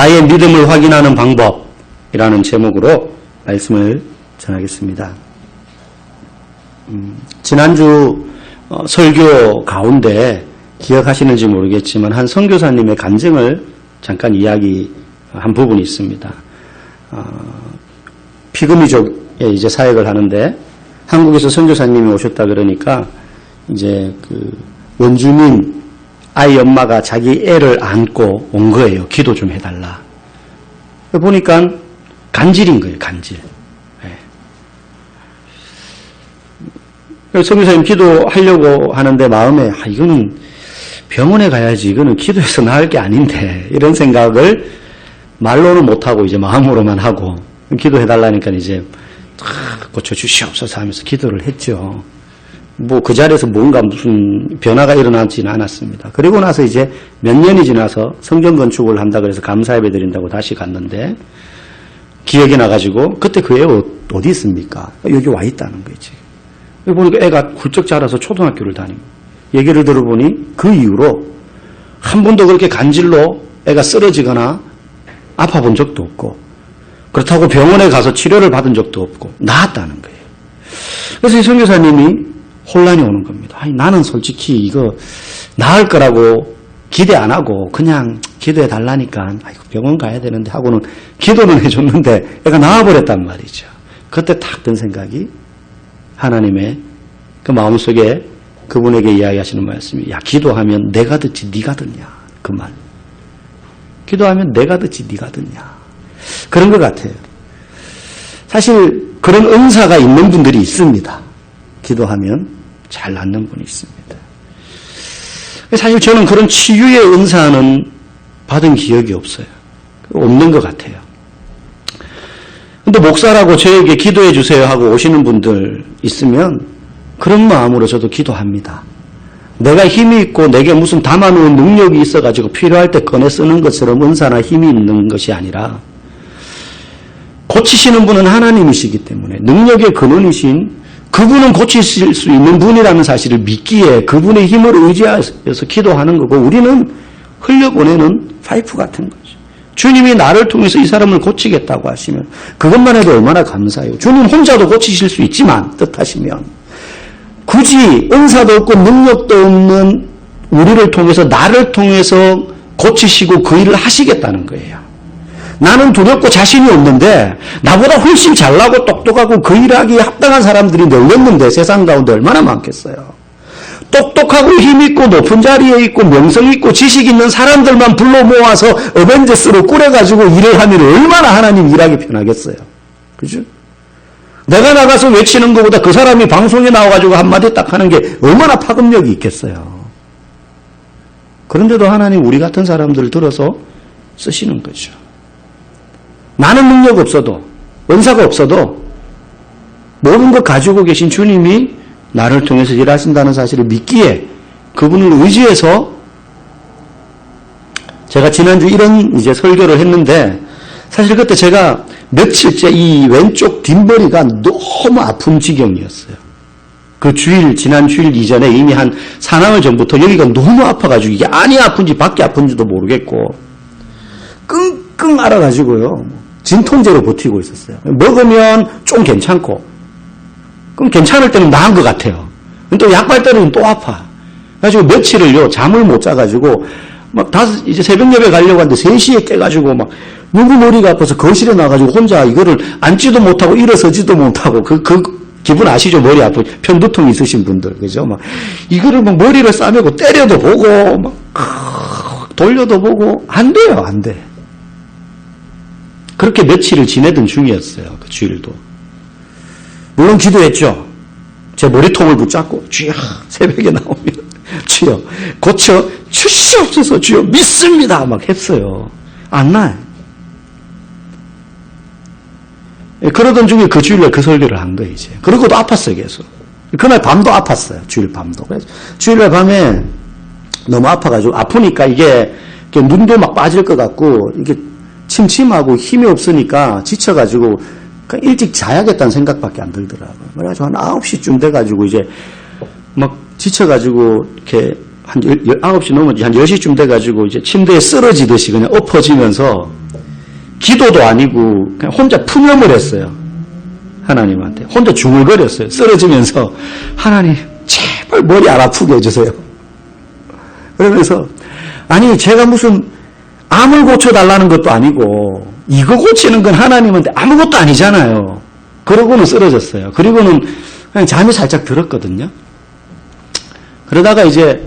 나의 믿음을 확인하는 방법이라는 제목으로 말씀을 전하겠습니다. 지난주 설교 가운데 기억하시는지 모르겠지만 한 선교사님의 간증을 잠깐 이야기한 부분이 있습니다. 피그미족에 이제 사역을 하는데 한국에서 선교사님이 오셨다 그러니까 이제 그 원주민 아이 엄마가 자기 애를 안고 온 거예요. 기도 좀 해달라. 보니까 간질인 거예요. 간질. 네. 선교사님 기도하려고 하는데 마음에 이거는 병원에 가야지. 이거는 기도해서 나을 게 아닌데 이런 생각을 말로는 못하고 이제 마음으로만 하고 기도해달라니까 이제 고쳐주시옵소서 하면서 기도를 했죠. 뭐 그 자리에서 뭔가 무슨 변화가 일어나지는 않았습니다. 그리고 나서 이제 몇 년이 지나서 성전 건축을 한다 그래서 감사예배 드린다고 다시 갔는데 기억이 나가지고 그때 그 애 어디 있습니까? 여기 와 있다는 거지. 여기 보니까 애가 훌쩍 자라서 초등학교를 다니고 얘기를 들어보니 그 이후로 한 번도 그렇게 간질로 애가 쓰러지거나 아파본 적도 없고 그렇다고 병원에 가서 치료를 받은 적도 없고 나았다는 거예요. 그래서 이 선교사님이 혼란이 오는 겁니다. 아니, 나는 솔직히 이거 나을 거라고 기대 안 하고 그냥 기도해 달라니까 병원 가야 되는데 하고는 기도는 해줬는데 애가 나아버렸단 말이죠. 그때 탁 든 생각이 하나님의 그 마음속에 그분에게 이야기하시는 말씀이 야 기도하면 내가 듣지 네가 듣냐 그 말. 기도하면 내가 듣지 네가 듣냐 그런 것 같아요. 사실 그런 은사가 있는 분들이 있습니다. 기도하면 잘 낫는 분이 있습니다. 사실 저는 그런 치유의 은사는 받은 기억이 없어요. 없는 것 같아요. 근데 목사라고 저에게 기도해 주세요 하고 오시는 분들 있으면 그런 마음으로 저도 기도합니다. 내가 힘이 있고 내게 무슨 담아놓은 능력이 있어가지고 필요할 때 꺼내 쓰는 것처럼 은사나 힘이 있는 것이 아니라 고치시는 분은 하나님이시기 때문에 능력의 근원이신 그분은 고치실 수 있는 분이라는 사실을 믿기에 그분의 힘을 의지해서 기도하는 거고 우리는 흘려보내는 파이프 같은 거죠. 주님이 나를 통해서 이 사람을 고치겠다고 하시면 그것만 해도 얼마나 감사해요. 주님 혼자도 고치실 수 있지만 뜻하시면 굳이 은사도 없고 능력도 없는 우리를 통해서 나를 통해서 고치시고 그 일을 하시겠다는 거예요. 나는 두렵고 자신이 없는데 나보다 훨씬 잘나고 똑똑하고 그 일하기에 합당한 사람들이 널렸는데 세상 가운데 얼마나 많겠어요. 똑똑하고 힘있고 높은 자리에 있고 명성 있고 지식 있는 사람들만 불러 모아서 어벤져스로 꾸려가지고 일을 하면 얼마나 하나님 일하기 편하겠어요. 그죠? 내가 나가서 외치는 것보다 그 사람이 방송에 나와가지고 한마디 딱 하는 게 얼마나 파급력이 있겠어요. 그런데도 하나님 우리 같은 사람들을 들어서 쓰시는 거죠. 나는 능력 없어도 은사가 없어도 모든 것 가지고 계신 주님이 나를 통해서 일하신다는 사실을 믿기에 그분을 의지해서 제가 지난주 이런 이제 설교를 했는데 사실 그때 제가 며칠째 이 왼쪽 뒷머리가 너무 아픈 지경이었어요. 그 지난 주일 이전에 이미 한 사나흘 전부터 여기가 너무 아파가지고 이게 안이 아픈지 밖이 아픈지도 모르겠고 끙끙 앓아가지고요. 진통제로 버티고 있었어요. 먹으면 좀 괜찮고 그럼 괜찮을 때는 나은 것 같아요. 또 약발 때는 또 아파. 그래가지고 며칠을요 잠을 못 자가지고 막 이제 새벽 예배 가려고 하는데 3시에 깨가지고 막 너무 머리가 아파서 거실에 나가지고 혼자 이거를 앉지도 못하고 일어서지도 못하고 그 기분 아시죠? 머리 아프 편두통 있으신 분들 그죠? 막 이거를 막 머리를 싸매고 때려도 보고 막 돌려도 보고 안 돼요, 안 돼. 그렇게 며칠을 지내던 중이었어요. 그 주일도. 물론 기도했죠. 제 머리통을 붙잡고 주여 새벽에 나오면 주여 고쳐 주시옵소서 주여 믿습니다 막 했어요. 안 나요. 그러던 중에 그 주일날 그 설교를 한 거예요. 이제. 그러고도 아팠어요 계속. 그날 밤도 아팠어요. 주일 밤도. 그래서 주일날 밤에 너무 아파가지고 아프니까 이게 눈도 막 빠질 것 같고 이게 침침하고 힘이 없으니까 지쳐가지고 일찍 자야겠다는 생각밖에 안 들더라고요. 그래가지고 한 9시쯤 돼가지고 이제 막 지쳐가지고 이렇게 한 9시 넘었지 한 10시쯤 돼가지고 이제 침대에 쓰러지듯이 그냥 엎어지면서 기도도 아니고 그냥 혼자 푸념을 했어요. 하나님한테. 혼자 중얼거렸어요. 쓰러지면서 하나님 제발 머리 안 아프게 해주세요. 그러면서 아니 제가 무슨 암을 고쳐달라는 것도 아니고 이거 고치는 건 하나님한테 아무것도 아니잖아요. 그러고는 쓰러졌어요. 그리고는 그냥 잠이 살짝 들었거든요. 그러다가 이제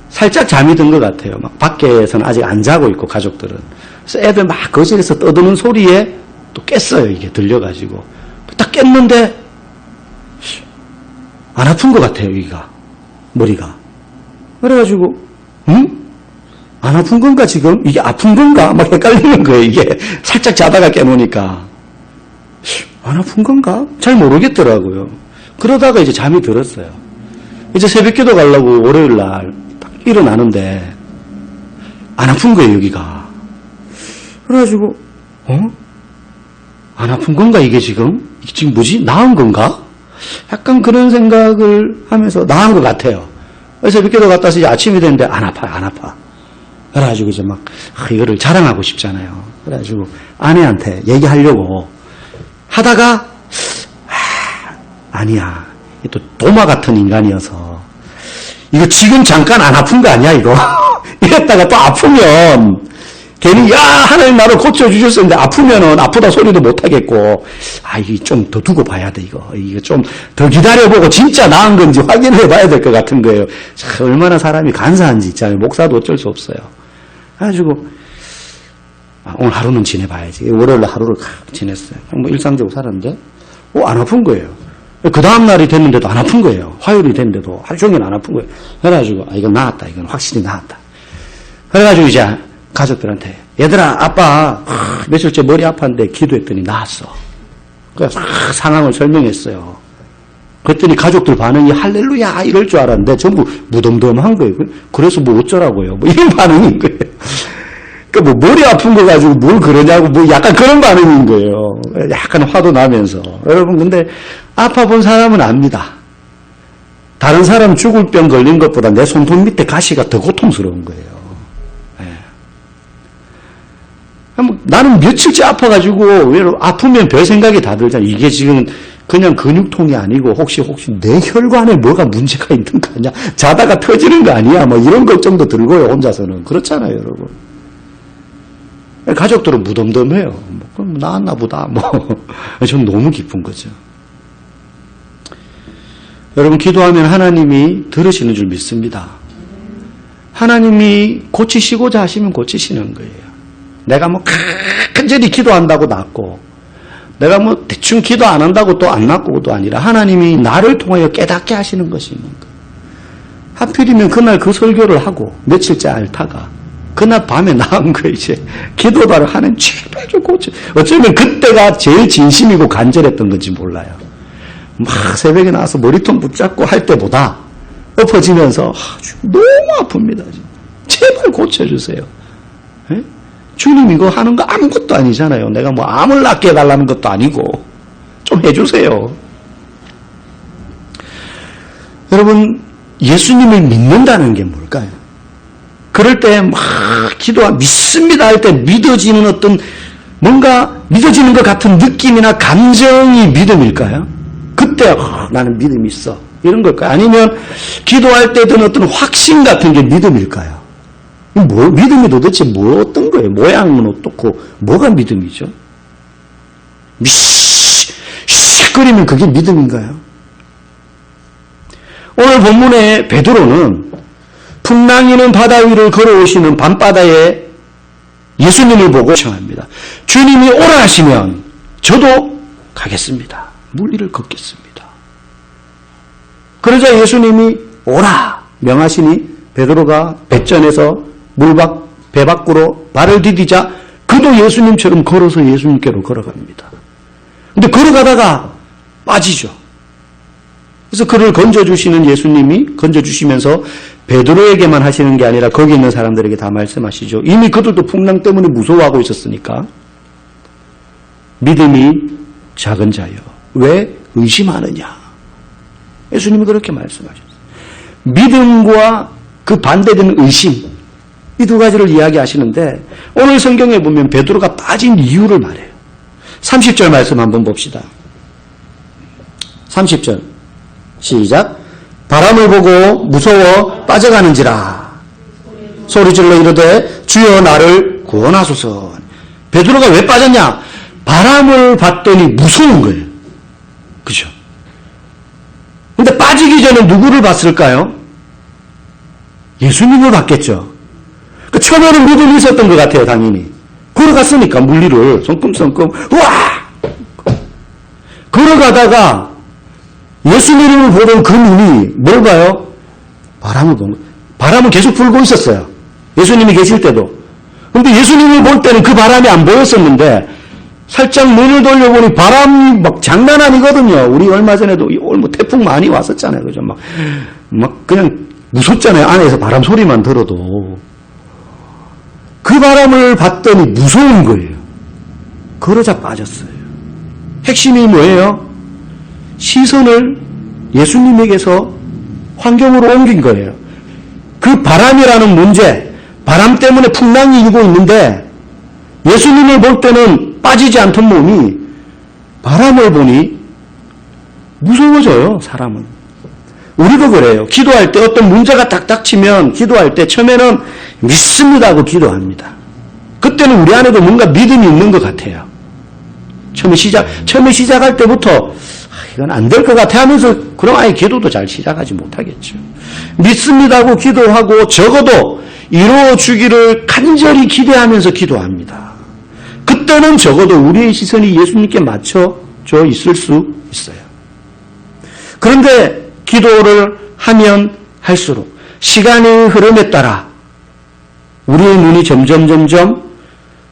살짝 잠이 든 것 같아요. 막 밖에서는 아직 안 자고 있고 가족들은. 그래서 애들 막 거실에서 떠드는 소리에 또 깼어요. 이게 들려가지고. 딱 깼는데 안 아픈 것 같아요. 여기가. 머리가. 그래가지고 응? 안 아픈 건가 지금? 이게 아픈 건가? 막 헷갈리는 거예요. 이게 살짝 자다가 깨놓으니까 안 아픈 건가? 잘 모르겠더라고요. 그러다가 이제 잠이 들었어요. 이제 새벽기도 가려고 월요일 날 딱 일어나는데 안 아픈 거예요. 여기가. 그래가지고 안 아픈 건가 이게 지금? 이게 지금 뭐지? 나은 건가? 약간 그런 생각을 하면서 나은 것 같아요. 새벽기도 갔다 와서 이제 아침이 됐는데 안 아파. 그래가지고 이제 막 이거를 자랑하고 싶잖아요. 그래가지고 아내한테 얘기하려고 하다가 아니야. 또 도마 같은 인간이어서 이거 지금 잠깐 안 아픈 거 아니야 이거? 이랬다가 또 아프면 괜히 야 하나님 나를 고쳐주셨었는데 아프면은 아프다 소리도 못하겠고 이게 좀 더 두고 봐야 돼 이거 좀 더 기다려보고 진짜 나은 건지 확인해 봐야 될 것 같은 거예요. 참 얼마나 사람이 간사한지 있잖아요. 목사도 어쩔 수 없어요. 그래가지고 오늘 하루는 지내봐야지. 월요일 하루를 지냈어요. 뭐 일상적으로 살았는데 안 아픈 거예요. 그 다음 날이 됐는데도 안 아픈 거예요. 화요일이 됐는데도 하루 종일 안 아픈 거예요. 그래가지고 이건 나았다. 이건 확실히 나았다. 그래가지고 이제 가족들한테 얘들아 아빠 며칠째 머리 아팠는데 기도했더니 나았어. 그래서 상황을 설명했어요. 그랬더니 가족들 반응이 할렐루야 이럴 줄 알았는데 전부 무덤덤한 거예요. 그래서 뭐 어쩌라고요. 뭐 이런 반응인 거예요. 그러니까 뭐 머리 아픈 거 가지고 뭘 그러냐고 뭐 약간 그런 반응인 거예요. 약간 화도 나면서. 여러분 근데 아파 본 사람은 압니다. 다른 사람 죽을 병 걸린 것보다 내 손톱 밑에 가시가 더 고통스러운 거예요. 나는 며칠째 아파가지고 아프면 별 생각이 다 들잖아요. 이게 지금 그냥 근육통이 아니고 혹시 내 혈관에 뭐가 문제가 있는 거 아니야? 자다가 터지는 거 아니야? 뭐 이런 걱정도 들고요. 혼자서는. 그렇잖아요, 여러분. 가족들은 무덤덤해요. 그럼 나았나 보다. 전 너무 기쁜 거죠. 여러분 기도하면 하나님이 들으시는 줄 믿습니다. 하나님이 고치시고자 하시면 고치시는 거예요. 내가 간절히 기도한다고 낫고 내가 대충 기도 안 한다고 또 안 낫고도 아니라 하나님이 나를 통하여 깨닫게 하시는 것이 있는 거예요. 하필이면 그날 그 설교를 하고 며칠째 앓다가 그날 밤에 나은 거 이제 기도를 하는 제발 좀 고쳐. 어쩌면 그때가 제일 진심이고 간절했던 건지 몰라요. 막 새벽에 나와서 머리통 붙잡고 할 때보다 엎어지면서 너무 아픕니다. 제발 고쳐주세요. 에? 주님 이거 하는 거 아무것도 아니잖아요. 내가 암을 낫게 해달라는 것도 아니고 좀 해주세요. 여러분 예수님을 믿는다는 게 뭘까요? 그럴 때 막 믿습니다 할 때 믿어지는 어떤 뭔가 믿어지는 것 같은 느낌이나 감정이 믿음일까요? 그때 나는 믿음이 있어 이런 걸까요? 아니면 기도할 때 드는 어떤 확신 같은 게 믿음일까요? 믿음이 도대체 어떤 거예요? 모양은 어떻고 뭐가 믿음이죠? 미식거리면 그게 믿음인가요? 오늘 본문의 베드로는 풍랑이는 바다 위를 걸어오시는 밤바다에 예수님을 보고 요청합니다. 주님이 오라 하시면 저도 가겠습니다. 물 위를 걷겠습니다. 그러자 예수님이 오라 명하시니 베드로가 배전에서 배 밖으로 발을 디디자 그도 예수님처럼 걸어서 예수님께로 걸어갑니다. 근데 걸어가다가 빠지죠. 그래서 그를 건져주시는 예수님이 건져주시면서 베드로에게만 하시는 게 아니라 거기 있는 사람들에게 다 말씀하시죠. 이미 그들도 풍랑 때문에 무서워하고 있었으니까 믿음이 작은 자여 왜 의심하느냐. 예수님이 그렇게 말씀하셨어요. 믿음과 그 반대되는 의심 이 두 가지를 이야기하시는데 오늘 성경에 보면 베드로가 빠진 이유를 말해요. 30절 말씀 한번 봅시다. 30절 시작. 바람을 보고 무서워 빠져가는지라 소리질러 이르되 주여 나를 구원하소서. 베드로가 왜 빠졌냐? 바람을 봤더니 무서운 거예요. 그죠? 근데 빠지기 전에 누구를 봤을까요? 예수님을 봤겠죠. 처음에는 믿음이 있었던 것 같아요, 당연히. 걸어갔으니까, 물리를. 성큼성큼, 우와! 걸어가다가 예수님을 보던 그 눈이 뭘 봐요? 바람을 본 거예요. 바람은 계속 불고 있었어요. 예수님이 계실 때도. 근데 예수님을 볼 때는 그 바람이 안 보였었는데, 살짝 눈을 돌려보니 바람이 막 장난 아니거든요. 우리 얼마 전에도 뭐 태풍 많이 왔었잖아요. 그죠? 막 그냥 무섭잖아요. 안에서 바람 소리만 들어도. 그 바람을 봤더니 무서운 거예요. 그러자 빠졌어요. 핵심이 뭐예요? 시선을 예수님에게서 환경으로 옮긴 거예요. 그 바람이라는 문제, 바람 때문에 풍랑이 일고 있는데 예수님을 볼 때는 빠지지 않던 몸이 바람을 보니 무서워져요, 사람은. 우리도 그래요. 기도할 때 어떤 문제가 딱딱 치면 기도할 때 처음에는 믿습니다 하고 기도합니다. 그때는 우리 안에도 뭔가 믿음이 있는 것 같아요. 처음에 시작할 때부터 이건 안 될 것 같아 하면서 그럼 아예 기도도 잘 시작하지 못하겠죠. 믿습니다 하고 기도하고 적어도 이루어주기를 간절히 기대하면서 기도합니다. 그때는 적어도 우리의 시선이 예수님께 맞춰져 있을 수 있어요. 그런데 기도를 하면 할수록 시간의 흐름에 따라 우리의 눈이 점점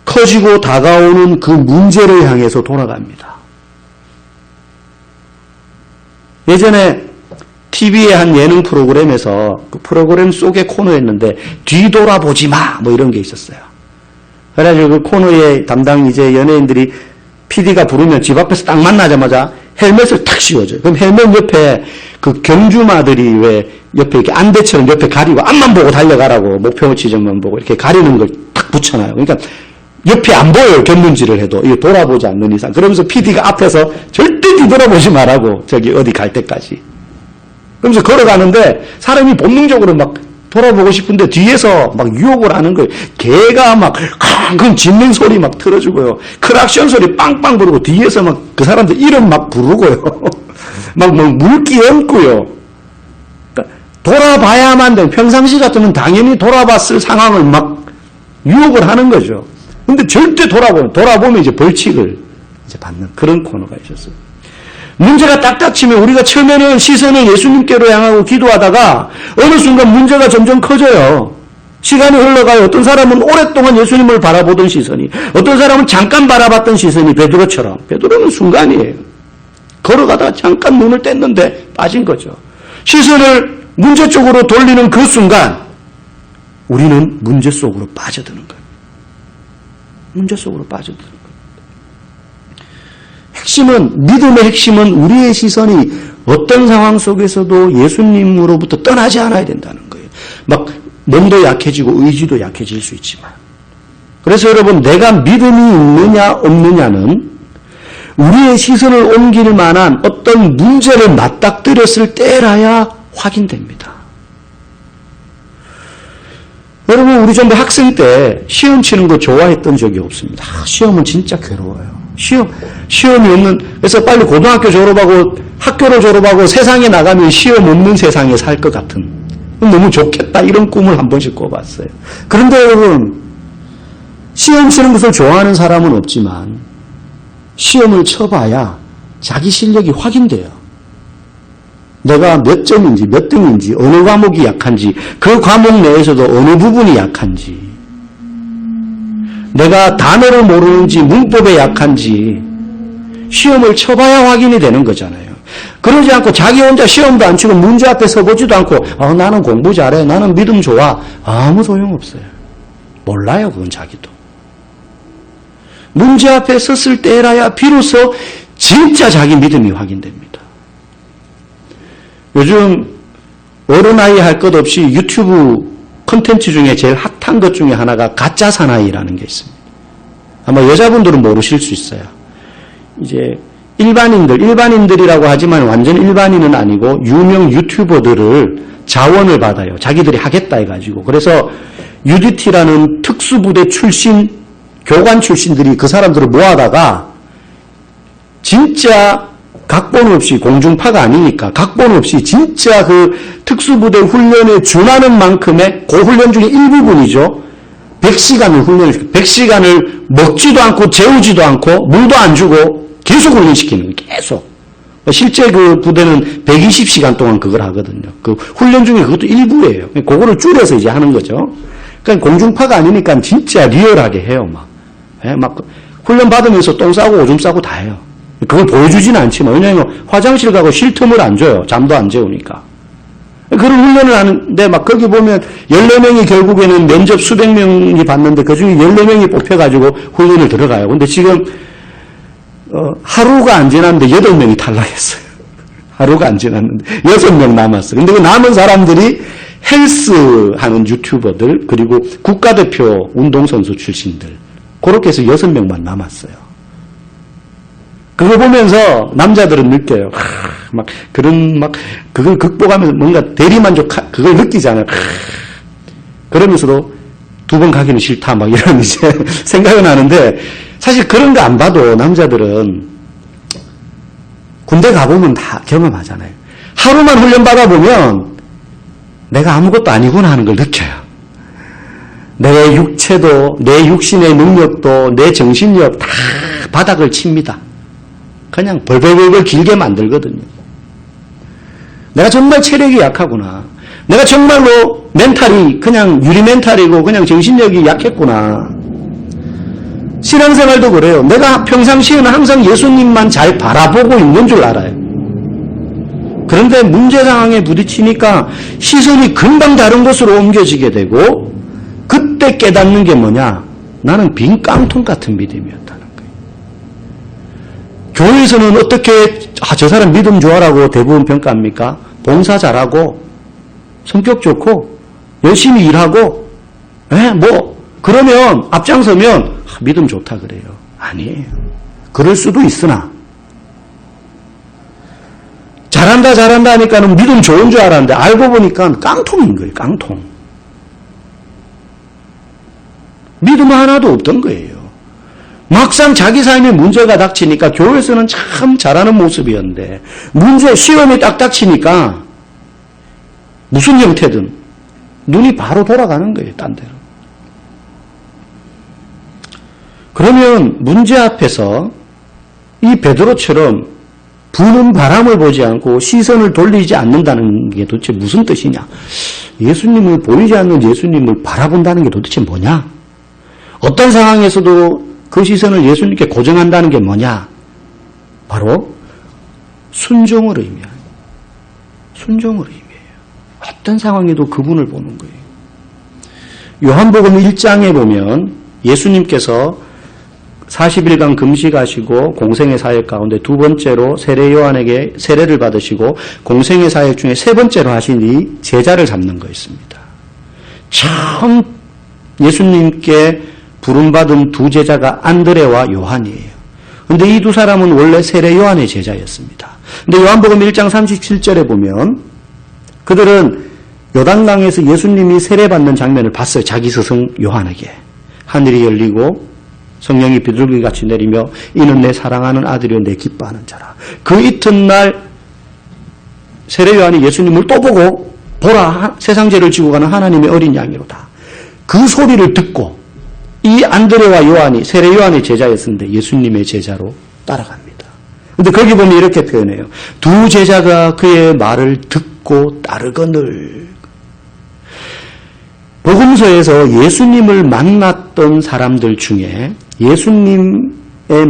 커지고 다가오는 그 문제를 향해서 돌아갑니다. 예전에 TV의 한 예능 프로그램에서 그 프로그램 속의 코너였는데 뒤돌아보지 마 뭐 이런 게 있었어요. 그래가지고 그 코너의 담당 이제 연예인들이 PD가 부르면 집 앞에서 딱 만나자마자 헬멧을 탁 씌워줘요. 그럼 헬멧 옆에 그 경주마들이 왜 옆에 이렇게 안대처럼 옆에 가리고 앞만 보고 달려가라고 목표 지점만 보고 이렇게 가리는 걸 탁 붙여놔요. 그러니까 옆에 안 보여요. 견눈질을 해도. 이거 돌아보지 않는 이상. 그러면서 PD가 앞에서 절대 뒤돌아보지 말라고 저기 어디 갈 때까지. 그러면서 걸어가는데 사람이 본능적으로 막 돌아보고 싶은데 뒤에서 막 유혹을 하는 거예요. 개가 막 쾅쾅 짖는 소리 막 틀어주고요. 크락션 소리 빵빵 부르고 뒤에서 막 그 사람들 이름 막 부르고요. 막 뭐 물기 얹고요. 그러니까 돌아봐야만 돼. 평상시 같으면 당연히 돌아봤을 상황을 막 유혹을 하는 거죠. 근데 절대 돌아보면 이제 벌칙을 이제 받는 그런 코너가 있었어요. 문제가 딱딱 치면 우리가 처음에는 시선을 예수님께로 향하고 기도하다가 어느 순간 문제가 점점 커져요. 시간이 흘러가요. 어떤 사람은 오랫동안 예수님을 바라보던 시선이, 어떤 사람은 잠깐 바라봤던 시선이 베드로처럼. 베드로는 순간이에요. 걸어가다가 잠깐 눈을 뗐는데 빠진 거죠. 시선을 문제 쪽으로 돌리는 그 순간 우리는 문제 속으로 빠져드는 거예요. 문제 속으로 빠져드는 거예요. 믿음의 핵심은 우리의 시선이 어떤 상황 속에서도 예수님으로부터 떠나지 않아야 된다는 거예요. 막 몸도 약해지고 의지도 약해질 수 있지만. 그래서 여러분, 내가 믿음이 있느냐 없느냐는 우리의 시선을 옮길 만한 어떤 문제를 맞닥뜨렸을 때라야 확인됩니다. 여러분, 우리 전부 학생 때 시험 치는 거 좋아했던 적이 없습니다. 시험은 진짜 괴로워요. 시험이 없는, 그래서 빨리 고등학교 졸업하고 학교를 졸업하고 세상에 나가면 시험 없는 세상에 살 것 같은, 너무 좋겠다 이런 꿈을 한 번씩 꿔봤어요. 그런데 여러분, 시험 치는 것을 좋아하는 사람은 없지만 시험을 쳐봐야 자기 실력이 확인돼요. 내가 몇 점인지 몇 등인지 어느 과목이 약한지 그 과목 내에서도 어느 부분이 약한지, 내가 단어를 모르는지 문법에 약한지 시험을 쳐봐야 확인이 되는 거잖아요. 그러지 않고 자기 혼자 시험도 안 치고 문제 앞에 서보지도 않고 나는 공부 잘해, 나는 믿음 좋아, 아무 소용없어요. 몰라요, 그건 자기도. 문제 앞에 섰을 때라야 비로소 진짜 자기 믿음이 확인됩니다. 요즘 어른아이 할 것 없이 유튜브 콘텐츠 중에 제일 핫한 것 중에 하나가 가짜 사나이라는 게 있습니다. 아마 여자분들은 모르실 수 있어요. 이제 일반인들이라고 하지만 완전 일반인은 아니고 유명 유튜버들을 자원을 받아요. 자기들이 하겠다 해가지고. 그래서 UDT라는 특수부대 출신, 교관 출신들이 그 사람들을 모아다가 진짜 각본 없이, 공중파가 아니니까 각본 없이 진짜 그 특수부대 훈련에 준하는 만큼의 그 훈련 중에 일부분이죠. 100시간을 훈련을 시켜요. 100시간을 먹지도 않고 재우지도 않고 물도 안 주고 계속 훈련시키는 거예요. 계속. 실제 그 부대는 120시간 동안 그걸 하거든요. 그 훈련 중에 그것도 일부예요. 그거를 줄여서 이제 하는 거죠. 그러니까 공중파가 아니니까 진짜 리얼하게 해요. 막 훈련 받으면서 똥 싸고 오줌 싸고 다 해요. 그걸 보여주지는 않지만, 왜냐하면 화장실 가고 쉴 틈을 안 줘요. 잠도 안 재우니까. 그런 훈련을 하는데 막 거기 보면 14명이 결국에는 면접 수백 명이 봤는데 그중에 14명이 뽑혀가지고 훈련을 들어가요. 근데 지금 하루가 안 지났는데 8명이 탈락했어요. 하루가 안 지났는데 6명 남았어요. 근데 그 남은 사람들이 헬스 하는 유튜버들, 그리고 국가대표 운동선수 출신들, 그렇게 해서 6명만 남았어요. 그거 보면서 남자들은 느껴요. 그걸 극복하면서 뭔가 대리만족, 그걸 느끼잖아요. 그러면서도 2번 가기는 싫다, 이런 이제 생각은 하는데, 사실 그런 거 안 봐도 남자들은 군대 가보면 다 경험하잖아요. 하루만 훈련받아 보면 내가 아무것도 아니구나 하는 걸 느껴요. 내 육체도, 내 육신의 능력도, 내 정신력 다 바닥을 칩니다. 그냥 벌벌벌 길게 만들거든요. 내가 정말 체력이 약하구나. 내가 정말로 멘탈이 그냥 유리 멘탈이고 그냥 정신력이 약했구나. 신앙생활도 그래요. 내가 평상시에는 항상 예수님만 잘 바라보고 있는 줄 알아요. 그런데 문제 상황에 부딪히니까 시선이 금방 다른 곳으로 옮겨지게 되고, 그때 깨닫는 게 뭐냐? 나는 빈 깡통 같은 믿음이었다는 거예요. 교회에서는 어떻게 저 사람 믿음 좋아라고 대부분 평가합니까? 봉사 잘하고 성격 좋고 열심히 일하고 그러면 앞장서면 믿음 좋다 그래요. 아니에요. 그럴 수도 있으나 잘한다 하니까는 믿음 좋은 줄 알았는데 알고 보니까 깡통인 거예요. 깡통. 믿음 하나도 없던 거예요. 막상 자기 삶에 문제가 닥치니까 교회에서는 참 잘하는 모습이었는데 시험이 딱 닥치니까 무슨 형태든 눈이 바로 돌아가는 거예요. 딴 데로. 그러면 문제 앞에서 이 베드로처럼 부는 바람을 보지 않고 시선을 돌리지 않는다는 게 도대체 무슨 뜻이냐? 예수님을 보이지 않는 예수님을 바라본다는 게 도대체 뭐냐? 어떤 상황에서도 그 시선을 예수님께 고정한다는 게 뭐냐? 바로 순종을 의미해요. 순종을 의미해요. 어떤 상황에도 그분을 보는 거예요. 요한복음 1장에 보면 예수님께서 40일간 금식하시고 공생의 사역 가운데 두 번째로 세례 요한에게 세례를 받으시고 공생의 사역 중에 세 번째로 하신 이 제자를 잡는 거였습니다. 처음 예수님께 부름받은 두 제자가 안드레와 요한이에요. 그런데 이 두 사람은 원래 세례 요한의 제자였습니다. 그런데 요한복음 1장 37절에 보면 그들은 요단강에서 예수님이 세례받는 장면을 봤어요. 자기 스승 요한에게. 하늘이 열리고 성령이 비둘기같이 내리며 이는 내 사랑하는 아들이요 내 기뻐하는 자라. 그 이튿날 세례 요한이 예수님을 또 보고 보라 세상 죄를 지고 가는 하나님의 어린 양이로다. 그 소리를 듣고 이 안드레와 요한이 세례 요한의 제자였는데 예수님의 제자로 따라갑니다. 그런데 거기 보면 이렇게 표현해요. 두 제자가 그의 말을 듣고 따르거늘. 복음서에서 예수님을 만났던 사람들 중에 예수님의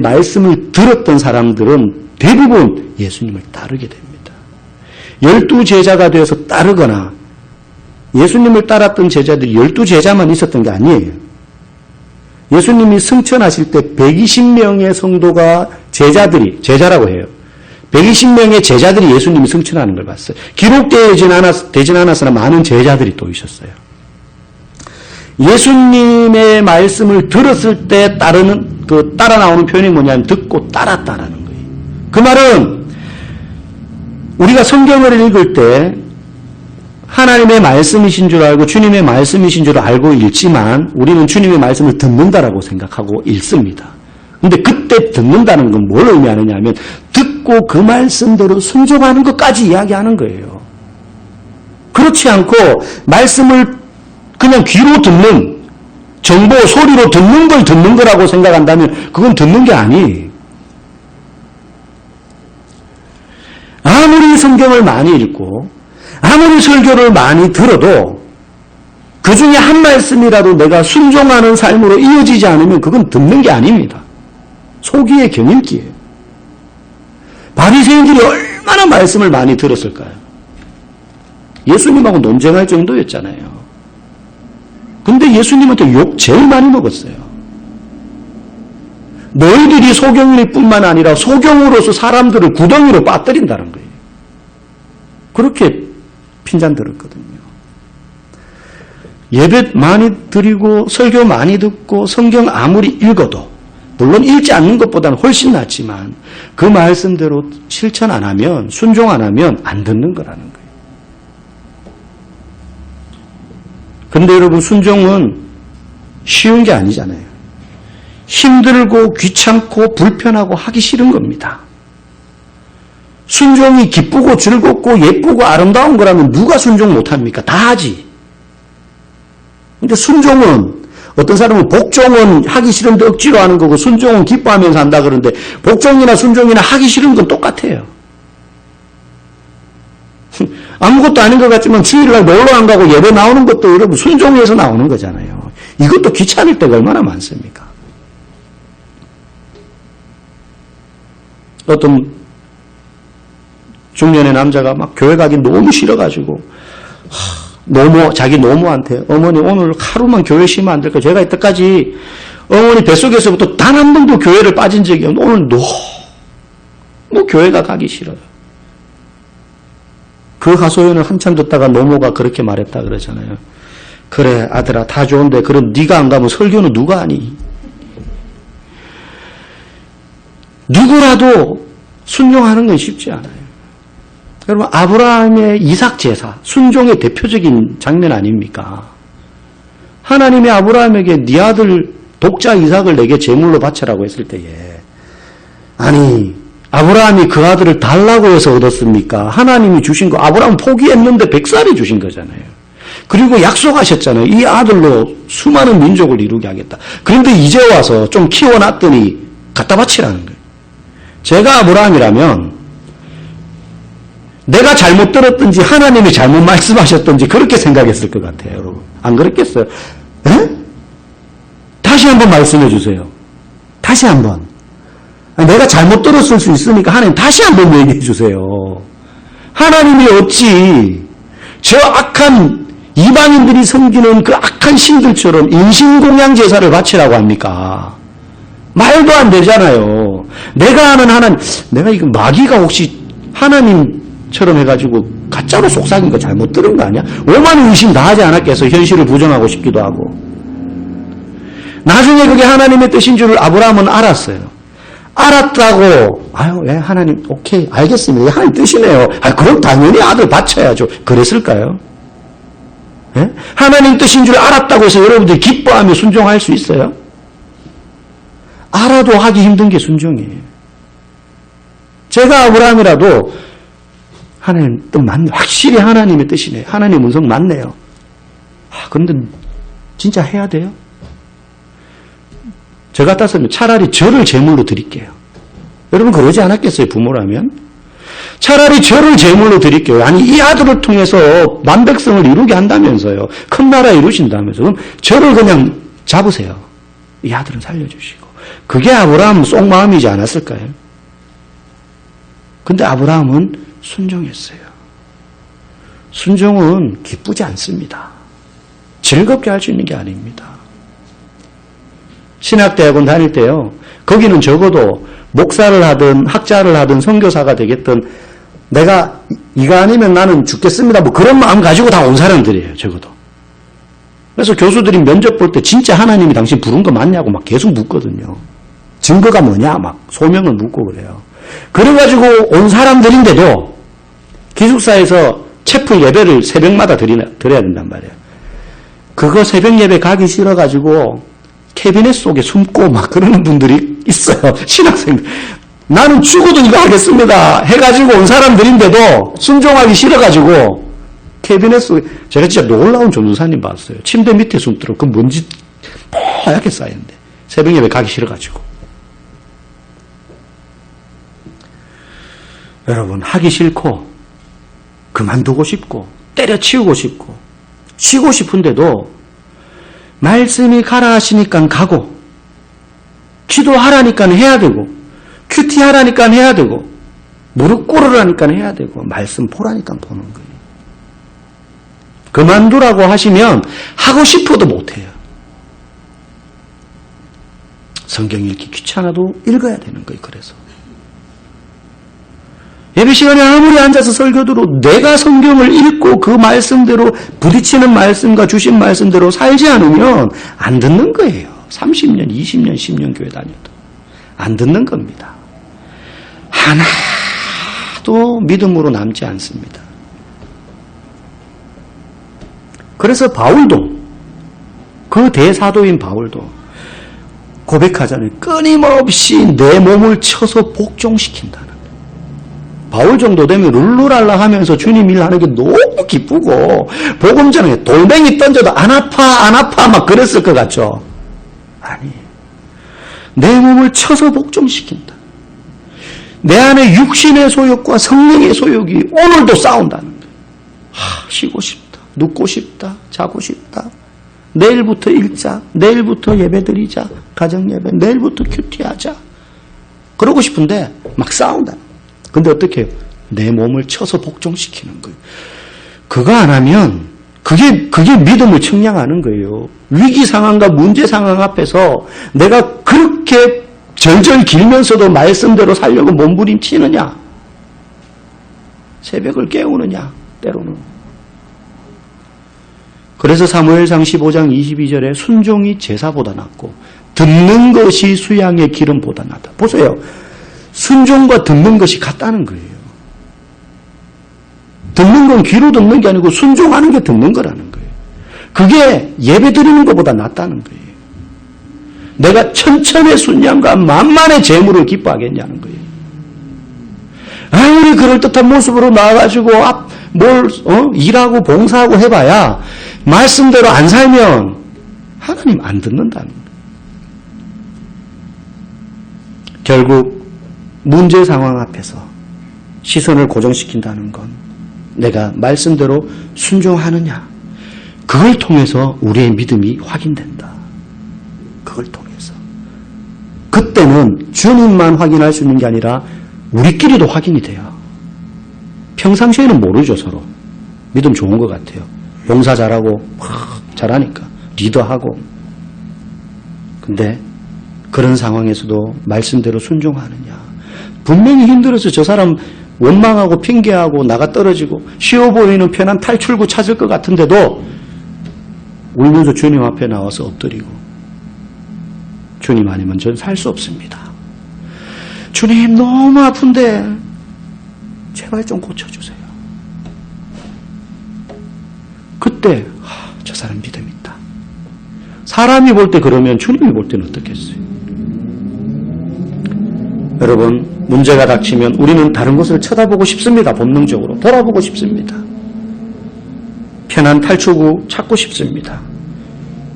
말씀을 들었던 사람들은 대부분 예수님을 따르게 됩니다. 12제자가 되어서 따르거나 예수님을 따랐던 제자들이 12제자만 있었던 게 아니에요. 예수님이 승천하실 때 120명의 성도가 제자라고 해요. 120명의 제자들이 예수님이 승천하는 걸 봤어요. 기록되진 않았으나 많은 제자들이 또 있었어요. 예수님의 말씀을 들었을 때 따라 나오는 표현이 뭐냐면 듣고 따랐다라는 거예요. 그 말은 우리가 성경을 읽을 때 하나님의 말씀이신 줄 알고 주님의 말씀이신 줄 알고 읽지만 우리는 주님의 말씀을 듣는다라고 생각하고 읽습니다. 근데 그때 듣는다는 건 뭘 의미하느냐 하면 듣고 그 말씀대로 순종하는 것까지 이야기하는 거예요. 그렇지 않고 말씀을 그냥 귀로 듣는 정보, 소리로 듣는 걸 듣는 거라고 생각한다면 그건 듣는 게 아니에요. 아무리 성경을 많이 읽고 아무리 설교를 많이 들어도 그 중에 한 말씀이라도 내가 순종하는 삶으로 이어지지 않으면 그건 듣는 게 아닙니다. 소기의 경읽기예요. 바리새인들이 얼마나 말씀을 많이 들었을까요? 예수님하고 논쟁할 정도였잖아요. 근데 예수님한테 욕 제일 많이 먹었어요. 너희들이 소경일 뿐만 아니라 소경으로서 사람들을 구덩이로 빠뜨린다는 거예요. 그렇게 핀잔 들었거든요. 예배 많이 드리고 설교 많이 듣고 성경 아무리 읽어도 물론 읽지 않는 것보다는 훨씬 낫지만 그 말씀대로 실천 안 하면 순종 안 하면 안 듣는 거라는 거예요. 근데 여러분 순종은 쉬운 게 아니잖아요. 힘들고 귀찮고 불편하고 하기 싫은 겁니다. 순종이 기쁘고 즐겁고 예쁘고 아름다운 거라면 누가 순종 못합니까? 다 하지. 근데 순종은 어떤 사람은 복종은 하기 싫은데 억지로 하는 거고 순종은 기뻐하면서 한다 그러는데 복종이나 순종이나 하기 싫은 건 똑같아요. 아무것도 아닌 것 같지만 주일날 놀러 안 가고 예배 나오는 것도 여러분 순종해서 나오는 거잖아요. 이것도 귀찮을 때가 얼마나 많습니까? 어떤 중년의 남자가 막 교회 가기 너무 싫어가지고 자기 노모한테 어머니 오늘 하루만 교회 쉬면 안 될까? 제가 이때까지 어머니 뱃속에서부터 단 한 번도 교회를 빠진 적이 없는데 오늘 너무 교회가 가기 싫어요. 그 하소연을 한참 듣다가 노모가 그렇게 말했다 그러잖아요. 그래 아들아 다 좋은데 그럼 네가 안 가면 설교는 누가 하니? 누구라도 순종하는 건 쉽지 않아요. 여러분 아브라함의 이삭 제사 순종의 대표적인 장면 아닙니까? 하나님이 아브라함에게 네 아들 독자 이삭을 내게 제물로 바쳐라고 했을 때에 아니 아브라함이 그 아들을 달라고 해서 얻었습니까? 하나님이 주신 거 아브라함 포기했는데 100살이 주신 거잖아요. 그리고 약속하셨잖아요. 이 아들로 수많은 민족을 이루게 하겠다. 그런데 이제 와서 좀 키워놨더니 갖다 바치라는 거예요. 제가 아브라함이라면 내가 잘못 들었든지 하나님이 잘못 말씀하셨든지 그렇게 생각했을 것 같아요. 여러분. 안 그랬겠어요? 에? 다시 한번 말씀해 주세요. 다시 한번. 내가 잘못 들었을 수 있으니까 하나님 다시 한번 얘기해 주세요. 하나님이 어찌 저 악한 이방인들이 섬기는 그 악한 신들처럼 인신공양 제사를 바치라고 합니까? 말도 안 되잖아요. 내가 아는 하나님, 내가 이거 마귀가 혹시 하나님처럼 해가지고 가짜로 속삭인 거 잘못 들은 거 아니야? 오만 의심 다 하지 않았겠어. 현실을 부정하고 싶기도 하고. 나중에 그게 하나님의 뜻인 줄을 아브라함은 알았어요. 알았다고 아유 예, 하나님 오케이 알겠습니다. 하나님 뜻이네요. 그럼 당연히 아들 바쳐야죠. 그랬을까요? 예? 하나님 뜻인 줄 알았다고 해서 여러분들이 기뻐하며 순종할 수 있어요? 알아도 하기 힘든 게 순종이에요. 제가 아브라함이라도 하나님 뜻 맞네. 확실히 하나님의 뜻이네요. 하나님 음성 맞네요. 그런데 진짜 해야 돼요? 저 같았으면 차라리 저를 제물로 드릴게요. 여러분 그러지 않았겠어요? 부모라면? 차라리 저를 제물로 드릴게요. 아니 이 아들을 통해서 만백성을 이루게 한다면서요. 큰 나라 이루신다면서. 그럼 저를 그냥 잡으세요. 이 아들은 살려주시고. 그게 아브라함 속마음이지 않았을까요? 근데 아브라함은 순종했어요. 순종은 기쁘지 않습니다. 즐겁게 할 수 있는 게 아닙니다. 신학대학원 다닐 때요. 거기는 적어도 목사를 하든 학자를 하든 선교사가 되겠든 내가 이거 아니면 나는 죽겠습니다. 뭐 그런 마음 가지고 다 온 사람들이에요. 적어도. 그래서 교수들이 면접 볼 때 진짜 하나님이 당신 부른 거 맞냐고 막 계속 묻거든요. 증거가 뭐냐 막 소명을 묻고 그래요. 그래가지고 온 사람들인데도 기숙사에서 체프 예배를 새벽마다 드려야 된단 말이에요. 그거 새벽 예배 가기 싫어가지고 캐비넷 속에 숨고 막 그러는 분들이 있어요. 신학생들. 나는 죽어도 이거 하겠습니다. 해가지고 온 사람들인데도 순종하기 싫어가지고 캐비넷 속에, 제가 진짜 놀라운 전도사님 봤어요. 침대 밑에 숨더라고. 그 먼지 하얗게 쌓였는데 새벽 예배 가기 싫어가지고. 여러분, 하기 싫고 그만두고 싶고 때려치우고 싶고 쉬고 싶은데도 말씀이 가라 하시니까 가고, 기도하라니까 해야 되고, 큐티 하라니까 해야 되고, 무릎 꿇으라니까 해야 되고, 말씀 보라니까 보는 거예요. 그만두라고 하시면 하고 싶어도 못해요. 성경 읽기 귀찮아도 읽어야 되는 거예요. 그래서 예배 시간에 아무리 앉아서 설교 들어도 내가 성경을 읽고 그 말씀대로 부딪히는 말씀과 주신 말씀대로 살지 않으면 안 듣는 거예요. 30년, 20년, 10년 교회 다녀도 안 듣는 겁니다. 하나도 믿음으로 남지 않습니다. 그래서 바울도, 그 대사도인 바울도 고백하잖아요. 끊임없이 내 몸을 쳐서 복종시킨다는. 바울 정도 되면 룰루랄라 하면서 주님 일하는 게 너무 기쁘고, 복음 전에 돌멩이 던져도 안 아파 막 그랬을 것 같죠? 아니, 내 몸을 쳐서 복종시킨다. 내 안에 육신의 소욕과 성령의 소욕이 오늘도 싸운다는 거예요. 쉬고 싶다, 눕고 싶다, 자고 싶다, 내일부터 읽자, 내일부터 예배드리자, 가정예배, 내일부터 큐티하자, 그러고 싶은데 막 싸운다. 근데 어떻게 해요? 내 몸을 쳐서 복종시키는 거예요. 그거 안 하면 그게 믿음을 측량하는 거예요. 위기 상황과 문제 상황 앞에서 내가 그렇게 절절 길면서도 말씀대로 살려고 몸부림치느냐, 새벽을 깨우느냐, 때로는. 그래서 사무엘상 15장 22절에 순종이 제사보다 낫고 듣는 것이 수양의 기름보다 낫다. 보세요. 순종과 듣는 것이 같다는 거예요. 듣는 건 귀로 듣는 게 아니고 순종하는 게 듣는 거라는 거예요. 그게 예배 드리는 것보다 낫다는 거예요. 내가 천천의 순양과 만만의 재물을 기뻐하겠냐는 거예요. 아무리 그럴듯한 모습으로 나와가지고 일하고 봉사하고 해봐야 말씀대로 안 살면 하나님 안 듣는다는 거예요. 결국 문제 상황 앞에서 시선을 고정시킨다는 건 내가 말씀대로 순종하느냐, 그걸 통해서 우리의 믿음이 확인된다. 그걸 통해서. 그때는 주님만 확인할 수 있는 게 아니라 우리끼리도 확인이 돼요. 평상시에는 모르죠, 서로. 믿음 좋은 것 같아요. 봉사 잘하고 잘하니까 리더하고. 근데 그런 상황에서도 말씀대로 순종하느냐, 분명히 힘들어서 저 사람 원망하고 핑계하고 나가 떨어지고 쉬워 보이는 편한 탈출구 찾을 것 같은데도 울면서 주님 앞에 나와서 엎드리고, 주님 아니면 전 살 수 없습니다. 주님 너무 아픈데 제발 좀 고쳐주세요. 그때 저 사람 믿음 있다. 사람이 볼 때 그러면 주님이 볼 때는 어떻겠어요? 여러분, 문제가 닥치면 우리는 다른 곳을 쳐다보고 싶습니다. 본능적으로 돌아보고 싶습니다. 편한 탈출구 찾고 싶습니다.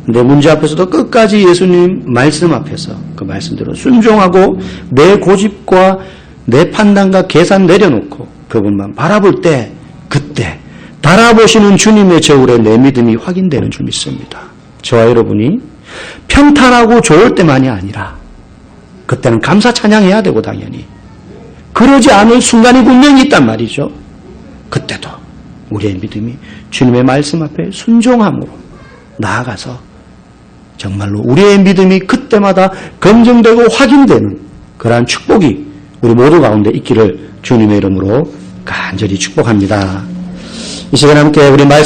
내 문제 앞에서도 끝까지 예수님 말씀 앞에서 그 말씀대로 순종하고 내 고집과 내 판단과 계산 내려놓고 그분만 바라볼 때, 그때 바라보시는 주님의 저울에 내 믿음이 확인되는 줄 믿습니다. 저와 여러분이 평탄하고 좋을 때만이 아니라 그때는 감사 찬양해야 되고, 당연히 그러지 않은 순간이 분명히 있단 말이죠. 그때도 우리의 믿음이 주님의 말씀 앞에 순종함으로 나아가서 정말로 우리의 믿음이 그때마다 검증되고 확인되는 그러한 축복이 우리 모두 가운데 있기를 주님의 이름으로 간절히 축복합니다. 이 시간 함께 우리 말씀